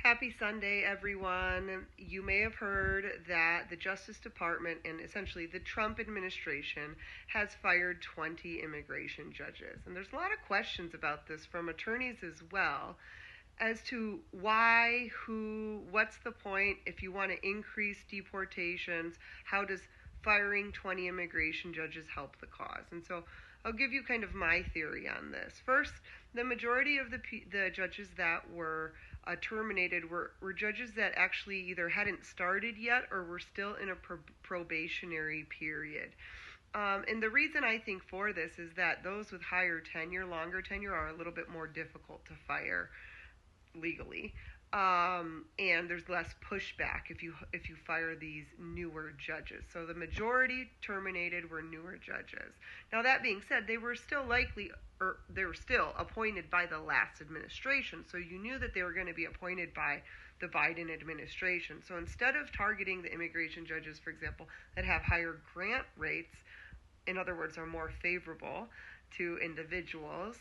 Happy Sunday, everyone. You may have heard that the Justice Department and essentially the Trump administration has fired 20 immigration judges. And there's a lot of questions about this from attorneys as well as to why, who, what's the point. If you want to increase deportations, how does firing 20 immigration judges help the cause? And so I'll give you kind of my theory on this. First, the majority of the judges that were terminated were judges that actually either hadn't started yet or were still in a probationary period. And the reason I think for this is that those with higher tenure, longer tenure, are a little bit more difficult to fire legally. And there's less pushback if you fire these newer judges. So the majority terminated were newer judges. Now that being said, they were still appointed by the last administration. So you knew that they were going to be appointed by the Biden administration. So instead of targeting the immigration judges, for example, that have higher grant rates, in other words, are more favorable to individuals,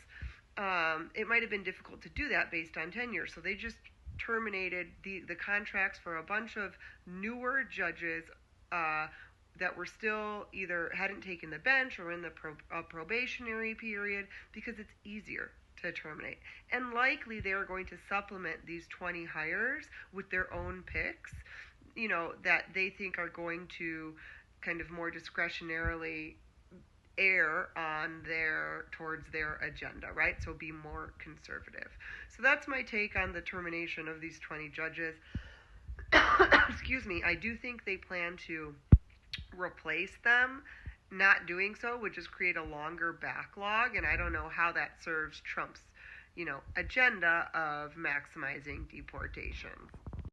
it might have been difficult to do that based on tenure. So they just terminated the contracts for a bunch of newer judges that were still either hadn't taken the bench or in the probationary period, because it's easier to terminate. And likely they are going to supplement these 20 hires with their own picks, that they think are going to kind of more discretionarily err on towards their agenda, right? So be more conservative. So that's my take on the termination of these 20 judges. Excuse me. I do think they plan to replace them. Not doing so would just create a longer backlog, and I don't know how that serves Trump's, agenda of maximizing deportations.